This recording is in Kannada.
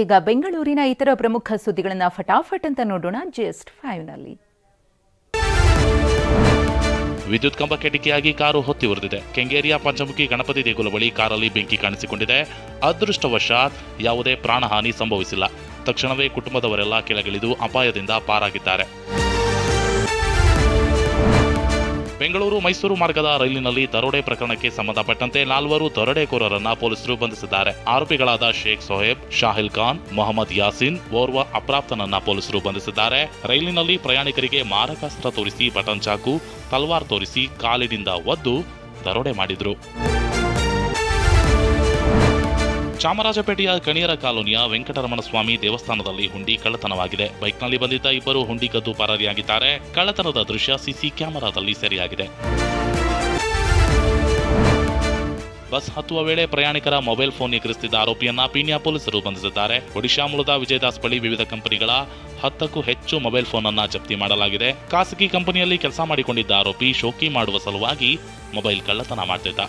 ಈಗ ಬೆಂಗಳೂರಿನ ಇತರ ಪ್ರಮುಖ ಸುದ್ದಿಗಳನ್ನು ಫಟಾಫಟ್ ಅಂತ ನೋಡೋಣ ಜಸ್ಟ್ 5 ನಲ್ಲಿ. ವಿದ್ಯುತ್ ಕಂಬಕ್ಕೆ ಡಿಕ್ಕಿಯಾಗಿ ಕಾರು ಹೊತ್ತಿ ಉರಿದಿದೆ. ಕೆಂಗೇರಿಯ ಪಂಚಮುಖಿ ಗಣಪತಿ ದೇಗುಲ ಬಳಿ ಕಾರಲ್ಲಿ ಬೆಂಕಿ ಕಾಣಿಸಿಕೊಂಡಿದೆ. ಅದೃಷ್ಟವಶಾತ್ ಯಾವುದೇ ಪ್ರಾಣಹಾನಿ ಸಂಭವಿಸಿಲ್ಲ. ತಕ್ಷಣವೇ ಕುಟುಂಬದವರೆಲ್ಲ ಕೆಳಗಿಳಿದು ಅಪಾಯದಿಂದ ಪಾರಾಗಿದ್ದಾರೆ. ಬೆಂಗಳೂರು ಮೈಸೂರು ಮಾರ್ಗದ ರೈಲಿನಲ್ಲಿ ದರೋಡೆ ಪ್ರಕರಣಕ್ಕೆ ಸಂಬಂಧಪಟ್ಟಂತೆ 4 ದರೋಡೆಕೋರರನ್ನ ಪೊಲೀಸರು ಬಂಧಿಸಿದ್ದಾರೆ. ಆರೋಪಿಗಳಾದ ಶೇಖ್ ಸೋಹೇಬ್, ಶಾಹಿಲ್ ಖಾನ್, ಮೊಹಮ್ಮದ್ ಯಾಸಿನ್, ಓರ್ವ ಅಪ್ರಾಪ್ತನನ್ನ ಪೊಲೀಸರು ಬಂಧಿಸಿದ್ದಾರೆ. ರೈಲಿನಲ್ಲಿ ಪ್ರಯಾಣಿಕರಿಗೆ ಮಾರಕಾಸ್ತ್ರ ತೋರಿಸಿ, ಬಟನ್ ಚಾಕು, ತಲ್ವಾರ್ ತೋರಿಸಿ ಕಾಲಿನಿಂದ ಒದ್ದು ದರೋಡೆ ಮಾಡಿದ್ರು. ಚಾಮರಾಜಪೇಟೆಯ ಕಣಿಯರ ಕಾಲೋನಿಯ ವೆಂಕಟರಮಣ ಸ್ವಾಮಿ ದೇವಸ್ಥಾನದಲ್ಲಿ ಹುಂಡಿ ಕಳ್ಳತನವಾಗಿದೆ. ಬೈಕ್ನಲ್ಲಿ ಬಂದಿದ್ದ ಇಬ್ಬರು ಹುಂಡಿ ಕದ್ದು ಪರಾರಿಯಾಗಿದ್ದಾರೆ. ಕಳ್ಳತನದ ದೃಶ್ಯ ಸಿಸಿ ಕ್ಯಾಮೆರಾದಲ್ಲಿ ಸೆರೆಯಾಗಿದೆ. ಬಸ್ ಹತ್ತುವ ವೇಳೆ ಪ್ರಯಾಣಿಕರ ಮೊಬೈಲ್ ಫೋನ್ ಎಗರಿಸುತ್ತಿದ್ದ ಆರೋಪಿಯನ್ನ ಪೀಣ್ಯ ಪೊಲೀಸರು ಬಂಧಿಸಿದ್ದಾರೆ. ಒಡಿಶಾ ಮೂಲದ ವಿಜಯದಾಸ್ ಬಳಿ ವಿವಿಧ ಕಂಪನಿಗಳ 10ಕ್ಕೂ ಹೆಚ್ಚು ಮೊಬೈಲ್ ಫೋನ್ ಅನ್ನ ಜಪ್ತಿ ಮಾಡಲಾಗಿದೆ. ಖಾಸಗಿ ಕಂಪನಿಯಲ್ಲಿ ಕೆಲಸ ಮಾಡಿಕೊಂಡಿದ್ದ ಆರೋಪಿ ಶೋಕಿ ಮಾಡುವ ಸಲುವಾಗಿ ಮೊಬೈಲ್ ಕಳ್ಳತನ ಮಾಡುತ್ತಿದ್ದ.